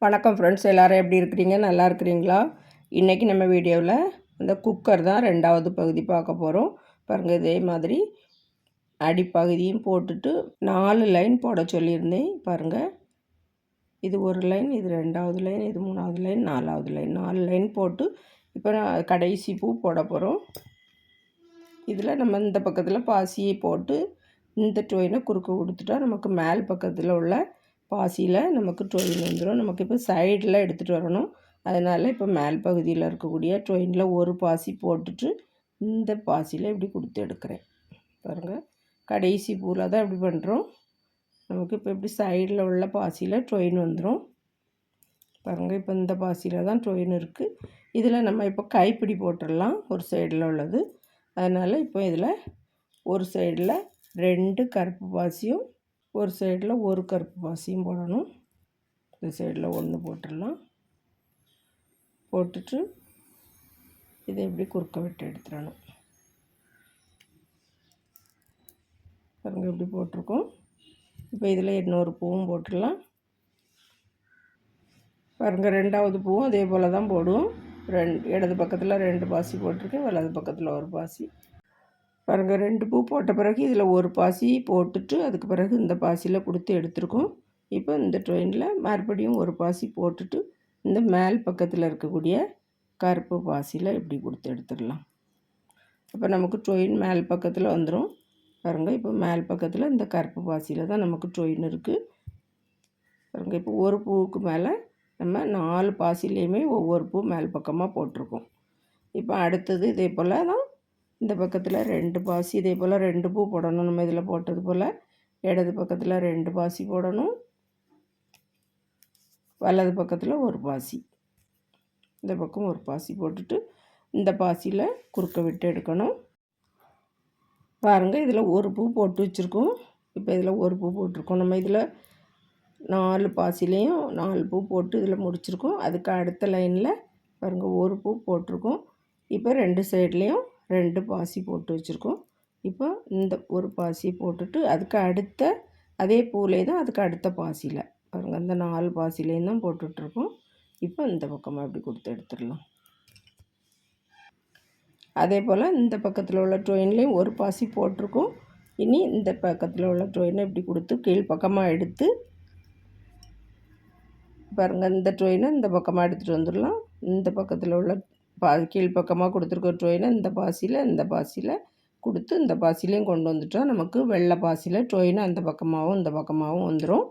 வணக்கம் ஃப்ரெண்ட்ஸ், எல்லோரும் எப்படி இருக்கிறீங்க? நல்லா இருக்கிறீங்களா? இன்றைக்கி நம்ம வீடியோவில் இந்த குக்கர் தான் ரெண்டாவது பகுதி பார்க்க போகிறோம். பாருங்கள், இதே மாதிரி அடிப்பகுதியும் போட்டுட்டு 4 லைன் போட சொல்லியிருந்தேன். பாருங்கள், இது ஒரு லைன், இது ரெண்டாவது லைன், இது மூணாவது லைன், நாலாவது லைன், 4 லைன் போட்டு இப்போ கடைசி பூ போட போகிறோம். இதில் நம்ம இந்த பக்கத்தில் பாசியை போட்டு இந்த டொயினை குறுக்க கொடுத்துட்டா நமக்கு மேல் பக்கத்தில் உள்ள பாசியில் நமக்கு டொயின் வந்துடும். நமக்கு இப்போ சைடில் எடுத்துகிட்டு வரணும். அதனால் இப்போ மேல் பகுதியில் இருக்கக்கூடிய டொயினில் ஒரு பாசி போட்டுட்டு இந்த பாசியில் இப்படி கொடுத்து எடுக்கிறேன். பாருங்கள், கடைசி பூவில் தான் இப்படி பண்ணுறோம். நமக்கு இப்போ இப்படி சைடில் உள்ள பாசியில் டொயின் வந்துடும். பாருங்கள், இப்போ இந்த பாசியில் தான் டொயின் இருக்குது. இதில் நம்ம இப்போ கைப்பிடி போட்டுடலாம், ஒரு சைடில் உள்ளது. அதனால் இப்போ இதில் ஒரு சைடில் 2 கருப்பு பாசியும் ஒரு சைடில் ஒரு கருப்பு பாசியும் போடணும். இந்த சைடில் 1 போட்டுடலாம். போட்டுட்டு இதை இப்படி குறுக்க விட்டு எடுத்துடணும். பாருங்கள், இப்படி போட்டிருக்கோம். இப்போ இதில் இன்னொரு பூவும் போட்டுடலாம். பாருங்கள், ரெண்டாவது பூவும் அதே போல் தான் போடுவோம். இடது பக்கத்தில் 2 பாசி போட்டிருக்கேன், வலது பக்கத்தில் ஒரு பாசி. பாருங்கள், 2 பூ போட்ட பிறகு இதில் ஒரு பாசி போட்டுட்டு அதுக்கு பிறகு இந்த பாசியில் கொடுத்து எடுத்துருக்கோம். இப்போ இந்த டொயினில் மறுபடியும் ஒரு பாசி போட்டுட்டு இந்த மேல் பக்கத்தில் இருக்கக்கூடிய கருப்பு பாசியில் இப்படி கொடுத்து எடுத்துடலாம். அப்போ நமக்கு டொயின் மேல் பக்கத்தில் வந்துடும். பாருங்கள், இப்போ மேல் பக்கத்தில் இந்த கருப்பு பாசியில் தான் நமக்கு டொயின் இருக்குது. பாருங்கள், இப்போ ஒரு பூவுக்கு மேலே நம்ம 4 பாசிலையுமே ஒவ்வொரு பூ மேல் பக்கமாக போட்டிருக்கோம். இப்போ அடுத்தது இதே போல் தான் இந்த பக்கத்தில் 2 பாசி, இதே போல் 2 பூ போடணும். நம்ம இதில் போட்டது போல் இடது பக்கத்தில் 2 பாசி போடணும், வலது பக்கத்தில் ஒரு பாசி, இந்த பக்கம் ஒரு பாசி போட்டுட்டு இந்த பாசியில் குறுக்க விட்டு எடுக்கணும். பாருங்கள், இதில் ஒரு பூ போட்டு வச்சுருக்கோம். இப்போ இதில் ஒரு பூ போட்டிருக்கோம். நம்ம இதில் 4 பாசிலையும் 4 பூ போட்டு இதில் முடிச்சிருக்கோம். அதுக்கு அடுத்த லைனில் பாருங்கள், ஒரு பூ போட்டிருக்கோம். இப்போ 2 சைட்லேயும் 2 பாசி போட்டு வச்சுருக்கோம். இப்போ இந்த ஒரு பாசி போட்டுட்டு அதுக்கு அடுத்த அதே பூவிலே தான் அதுக்கு அடுத்த பாசியில் பாருங்கள், அந்த 4 பாசிலேயும் தான் போட்டுட்ருக்கோம். இப்போ இந்த பக்கமாக இப்படி கொடுத்து எடுத்துடலாம். அதே போல் இந்த பக்கத்தில் உள்ள டொயின்லேயும் ஒரு பாசி போட்டிருக்கோம். இனி இந்த பக்கத்தில் உள்ள டொயினை இப்படி கொடுத்து கீழ்ப்பக்கமாக எடுத்து பாருங்கள், இந்த டொயினை இந்த பக்கமாக எடுத்துகிட்டு வந்துடலாம். இந்த பக்கத்தில் உள்ள கீழ்ப்பக்கமாக கொடுத்துருக்க டொயினை இந்த பாசியில் கொடுத்து இந்த பாசிலையும் கொண்டு வந்துட்டோம். நமக்கு வெள்ளை பாசியில் டொயினை அந்த பக்கமாகவும் இந்த பக்கமாகவும் வந்துடும்.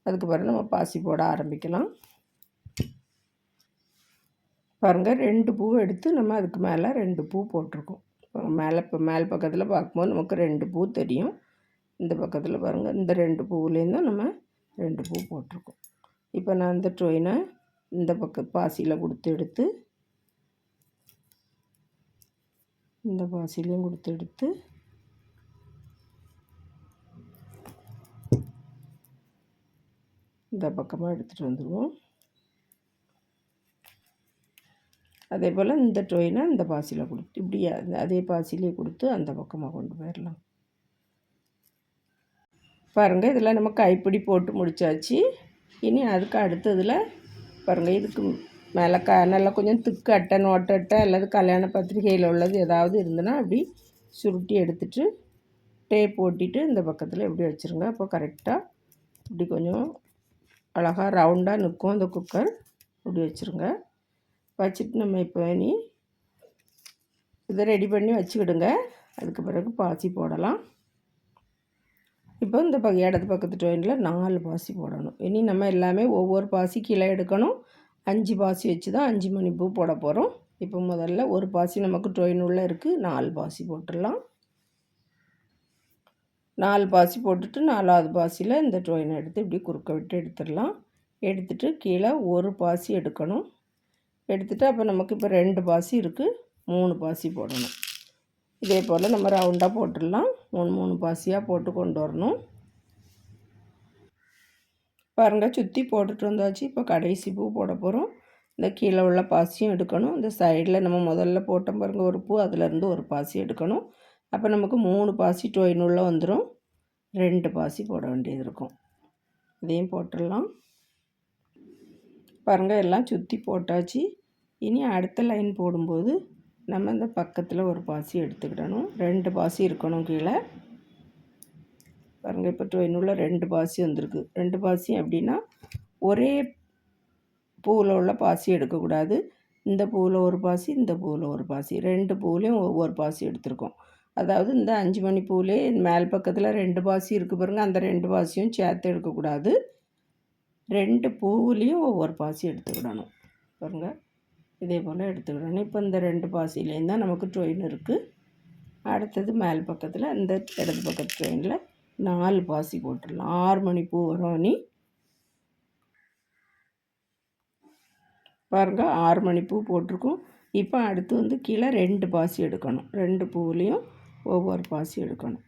அதுக்கு பிறகு நம்ம பாசி போட ஆரம்பிக்கலாம். பாருங்கள், 2 பூ எடுத்து நம்ம அதுக்கு மேலே 2 பூ போட்டிருக்கோம். இப்போ மேல் பக்கத்தில் பார்க்கும்போது நமக்கு 2 பூ தெரியும். இந்த பக்கத்தில் பாருங்கள், இந்த 2 பூவுலேருந்தும் நம்ம 2 பூ போட்டிருக்கோம். இப்போ நான் இந்த டொயினை இந்த பக்கம் பாசியில் கொடுத்து எடுத்து இந்த பாசிலையும் கொடுத்து எடுத்து இந்த பக்கமாக எடுத்துகிட்டு வந்துடுவோம். அதே போல் இந்த டொயினை இந்த பாசியில் கொடுத்து இப்படி அதே பாசிலே கொடுத்து அந்த பக்கமாக கொண்டு போயிடலாம். பாருங்கள், இதில் நம்ம கைப்பிடி போட்டு முடித்தாச்சு. இனி அதுக்கு அடுத்ததில் பாருங்கள், இதுக்கு மேலே நல்லா கொஞ்சம் திக்கு அட்டை, நோட்டு அட்டை அல்லது கல்யாண பத்திரிகையில் உள்ளது ஏதாவது இருந்ததுன்னா அப்படி சுருட்டி எடுத்துகிட்டு டேப் ஓட்டிட்டு இந்த பக்கத்தில் இப்படி வச்சுருங்க. அப்போ கரெக்டாக இப்படி கொஞ்சம் அழகாக ரவுண்டாக நிற்கும் அந்த குக்கர். இப்படி வச்சுருங்க. வச்சுட்டு நம்ம இப்போ இனி இதை ரெடி பண்ணி வச்சுக்கிடுங்க. அதுக்கு பிறகு பாசி போடலாம். இப்போ இந்த இடது பக்கத்து டொயினில் 4 பாசி போடணும். இனி நம்ம எல்லாமே ஒவ்வொரு பாசி கீழே எடுக்கணும். 5 பாசி வச்சு தான் 5 மணி பூ போட போகிறோம். இப்போ முதல்ல ஒரு பாசி நமக்கு டொயின் உள்ளே இருக்குது, 4 பாசி போட்டுடலாம். 4 பாசி போட்டுட்டு 4ஆவது பாசியில் இந்த டொயினை எடுத்து இப்படி குறுக்க விட்டு எடுத்துடலாம். எடுத்துகிட்டு கீழே ஒரு பாசி எடுக்கணும். எடுத்துகிட்டு அப்போ நமக்கு இப்போ 2 பாசி இருக்குது, 3 பாசி போடணும். இதே போல் நம்ம ரவுண்டாக போட்டுடலாம். 3 பாசியாக போட்டு கொண்டு வரணும். பாருங்கள், சுற்றி போட்டுட்டு வந்தாச்சு. இப்போ கடைசி பூ போட போகிறோம். இந்த கீழே உள்ள பாசியும் எடுக்கணும். இந்த சைடில் நம்ம முதல்ல போட்டோம் பாருங்கள் ஒரு பூ, அதிலேருந்து ஒரு பாசி எடுக்கணும். அப்போ நமக்கு 3 பாசி டொயின் உள்ள வந்துடும். 2 பாசி போட வேண்டியது இருக்கும். இதையும் போட்டுடலாம். பாருங்கள் எல்லாம் சுற்றி போட்டாச்சு. இனி அடுத்த லைன் போடும்போது நம்ம இந்த பக்கத்தில் ஒரு பாசி எடுத்துக்கிடணும். 2 பாசி இருக்கணும் கீழே. பாருங்கள் இப்போ ட்ரெயினுள்ள 2 பாசி வந்திருக்கு. 2 பாசி அப்படின்னா ஒரே பூவில் உள்ள பாசி எடுக்கக்கூடாது. இந்த பூவில் ஒரு பாசி, இந்த பூவில் ஒரு பாசி, 2 பூவிலையும் ஒவ்வொரு பாசி எடுத்திருக்கோம். அதாவது இந்த 5 மணி பூவிலே மேல் பக்கத்தில் 2 பாசி இருக்குது பாருங்கள், அந்த 2 பாசியும் சேர்த்து எடுக்கக்கூடாது. 2 பூவுலேயும் ஒவ்வொரு பாசி எடுத்துக்கிடணும். பாருங்கள் இதே போல் எடுத்துக்கிடணும். இப்போ இந்த 2 பாசிலேயும் தான் நமக்கு ட்ரெயின் இருக்குது. அடுத்தது மேல் பக்கத்தில் இந்த இடது பக்கத்து ட்ரெயினில் 4 பாசி போட்டுடலாம். 6 மணி பூ வரும். நீ பாருங்கள் 6 மணி பூ போட்டிருக்கோம். இப்போ அடுத்து வந்து கீழே 2 பாசி எடுக்கணும். 2 பூவுலேயும் ஒவ்வொரு பாசி எடுக்கணும்.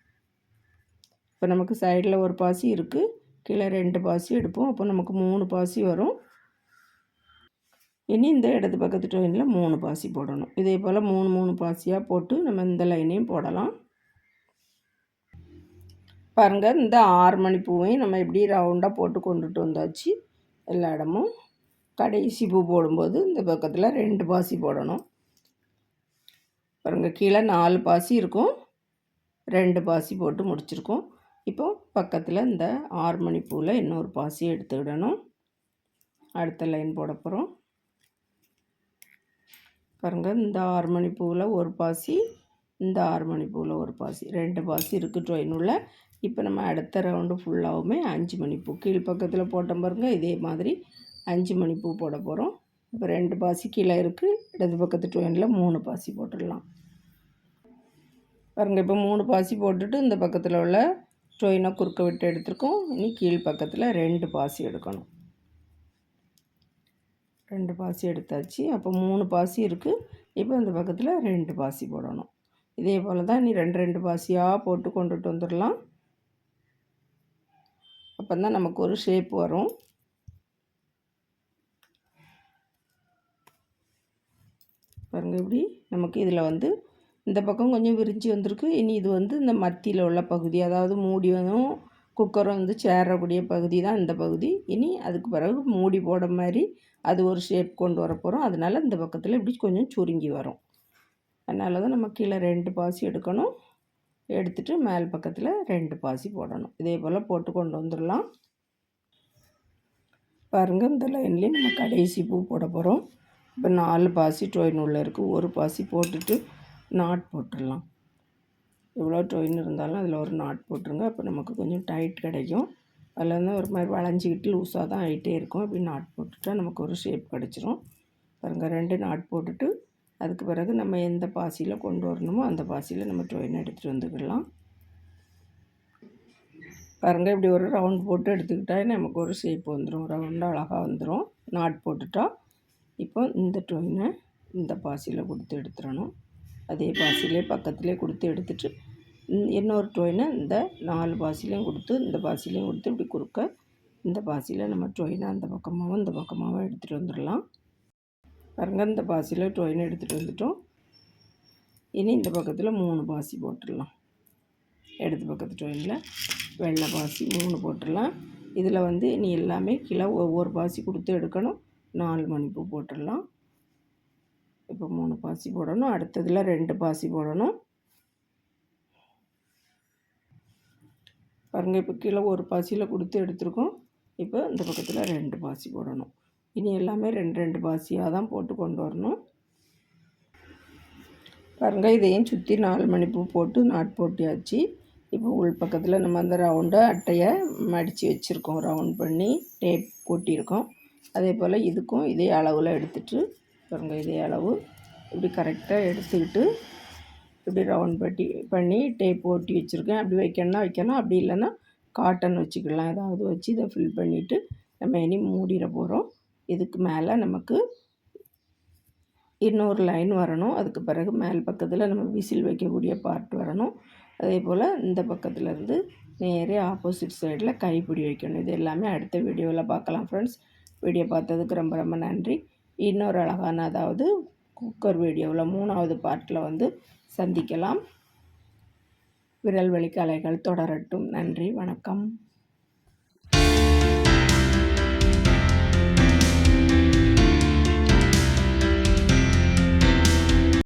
இப்போ நமக்கு சைடில் ஒரு பாசி இருக்குது, கீழே 2 பாசி எடுப்போம். அப்போ நமக்கு 3 பாசி வரும். இனி இந்த இடது பக்கத்து ட்ரெயினில் 3 பாசி போடணும். இதே போல் 3 பாசியாக போட்டு நம்ம இந்த லைனையும் போடலாம். பாருங்கள் இந்த 6 மணி பூவையும் நம்ம எப்படி ரவுண்டாக போட்டு கொண்டுட்டு வந்தாச்சு எல்லா இடமும். கடைசி பூ போடும்போது இந்த பக்கத்தில் 2 பாசி போடணும். பாருங்கள் கீழே 4 பாசி இருக்கும், 2 பாசி போட்டு முடிச்சிருக்கோம். இப்போ பக்கத்தில் இந்த 6 மணி பூவில் இன்னொரு பாசி எடுத்துக்கிடணும். அடுத்த லைன் போட போகிறோம். பாருங்கள் இந்த 6 மணி பூவில் ஒரு பாசி, இந்த 6 மணி பூவில் ஒரு பாசி, 2 பாசி இருக்குது ட்ரெயினுள்ள. இப்போ நம்ம அடுத்த ரவுண்டு ஃபுல்லாகவுமே 5 மணி பூ கீழ் பக்கத்தில் போட்டோம் பாருங்கள், இதே மாதிரி 5 மணி பூ போட போகிறோம். இப்போ 2 பாசி கீழே இருக்குது, இடது பக்கத்து ட்ரெயினில் 3 பாசி போட்டுடலாம். பாருங்கள் இப்போ 3 பாசி போட்டுட்டு இந்த பக்கத்தில் உள்ள ட்ரெயினை குறுக்க விட்டு எடுத்துருக்கோம். இனி கீழ் பக்கத்தில் 2 பாசி எடுக்கணும். 2 பாசி எடுத்தாச்சு. அப்போ 3 பாசி இருக்குது. இப்போ இந்த பக்கத்தில் 2 பாசி போடணும். இதே போல் தான் நீ 2 பாசியாக போட்டு கொண்டுட்டு வந்துடலாம். அப்போ தான் நமக்கு ஒரு ஷேப் வரும். பாருங்கள் இப்படி நமக்கு இதில் வந்து இந்த பக்கம் கொஞ்சம் விரிஞ்சு வந்திருக்கு. இனி இது வந்து இந்த மத்தியில் உள்ள பகுதி, அதாவது மூடி வந்து குக்கரை வந்து சேரக்கூடிய பகுதி தான் இந்த பகுதி. இனி அதுக்கு பிறகு மூடி போட மாதிரி அது ஒரு ஷேப் கொண்டு வர போகிறோம். அதனால் இந்த பக்கத்தில் இப்படி கொஞ்சம் சுருங்கி வரும். அதனால தான் நம்ம கீழே 2 பாசி எடுக்கணும். எடுத்துகிட்டு மேல் பக்கத்தில் 2 பாசி போடணும். இதே போல் போட்டு கொண்டு வந்துடலாம். பாருங்கள் இந்த லைன்லேயே நம்ம கடைசி பூ போட போகிறோம். இப்போ 4 பாசி ட்ரெயின் உள்ளே இருக்குது. ஒரு பாசி போட்டுட்டு நாட் போட்டுடலாம். எவ்வளோ ட்ரெயின் இருந்தாலும் அதில் ஒரு நாட் போட்டுருங்க. அப்போ நமக்கு கொஞ்சம் டைட் கிடைக்கும். அதில் வந்து ஒரு மாதிரி வளைஞ்சிக்கிட்டு லூஸாக தான் ஆகிட்டே இருக்கும். அப்படி நாட் போட்டுட்டா நமக்கு ஒரு ஷேப் கிடச்சிரும். பாருங்கள் 2 நாட் போட்டுட்டு அதுக்கு பிறகு நம்ம எந்த பாசியில் கொண்டு வரணுமோ அந்த பாசியில் நம்ம ட்ரெயின் எடுத்துகிட்டு வந்துக்கலாம். பாருங்கள் இப்படி ஒரு ரவுண்ட் போட்டு எடுத்துக்கிட்டால் நமக்கு ஒரு ஷேப் வந்துடும். ரவுண்டாக அழகாக வந்துடும் நாட் போட்டுட்டா. இப்போ இந்த ட்ரெயினை இந்த பாசியில் கொடுத்து எடுத்துடணும். அதே பாசிலே பக்கத்துலேயே கொடுத்து எடுத்துட்டு இன்னொரு ட்ரெயினை இந்த 4 பாசிலையும் கொடுத்து இந்த பாசிலையும் கொடுத்து இப்படி குறுக்க இந்த பாசியில் நம்ம ட்ரெயினை அந்த பக்கமாகவும் இந்த பக்கமாகவும் எடுத்துகிட்டு வந்துடலாம். பாருங்கள் இந்த பாசியில் ட்ரெயினை எடுத்துகிட்டு வந்துட்டோம். இனி இந்த பக்கத்தில் 3 பாசி போட்டுடலாம். இடது பக்கத்து ட்ரெயினில் வெள்ளை பாசி 3 போட்டுடலாம். இதில் வந்து இனி எல்லாமே கீழே ஒவ்வொரு பாசி கொடுத்து எடுக்கணும். 4 மணி பூ போட்டுடலாம். இப்போ 3 பாசி போடணும். அடுத்ததில் 2 பாசி போடணும். பாருங்கள் இப்போ கீழே ஒரு பாசியில் கொடுத்து எடுத்துருக்கோம். இப்போ இந்த பக்கத்தில் 2 பாசி போடணும். இனி எல்லாமே 2 பாசியாக தான் போட்டு கொண்டு வரணும். பாருங்கள் இதையும் சுற்றி 4 மணி பூ போட்டு நாட் போட்டியாச்சு. இப்போ உள் பக்கத்தில் நம்ம அந்த ரவுண்டை அட்டையை மடித்து வச்சுருக்கோம். ரவுண்ட் பண்ணி டேப் போட்டியிருக்கோம். அதே போல் இதுக்கும் இதே அளவில் எடுத்துகிட்டு பாருங்கள் இதே அளவு இப்படி கரெக்டாக எடுத்துக்கிட்டு இப்படி ரவுண்ட் பண்ணி டேப் ஓட்டி வச்சுருக்கேன். அப்படி வைக்கணும்னா வைக்கலாம், அப்படி இல்லைன்னா காட்டன் வச்சுக்கலாம். ஏதாவது வச்சு இதை ஃபில் பண்ணிவிட்டு நம்ம இனி மூடிட போகிறோம். இதுக்கு மேலே நமக்கு இன்னொரு லைன் வரணும். அதுக்கு பிறகு மேல் பக்கத்தில் நம்ம விசில் வைக்கக்கூடிய பார்ட் வரணும். அதே போல் இந்த பக்கத்துலேருந்து நேரே ஆப்போசிட் சைடில் கைப்பிடி வைக்கணும். இது எல்லாமே அடுத்த வீடியோவில் பார்க்கலாம் ஃப்ரெண்ட்ஸ். வீடியோ பார்த்ததுக்கு ரொம்ப ரொம்ப நன்றி. இன்னொரு அழகான அதாவது குக்கர் வீடியோவில் 3வது பார்ட்டில் வந்து சந்திக்கலாம். விரல் வலி கலைகள் தொடரட்டும். நன்றி, வணக்கம்.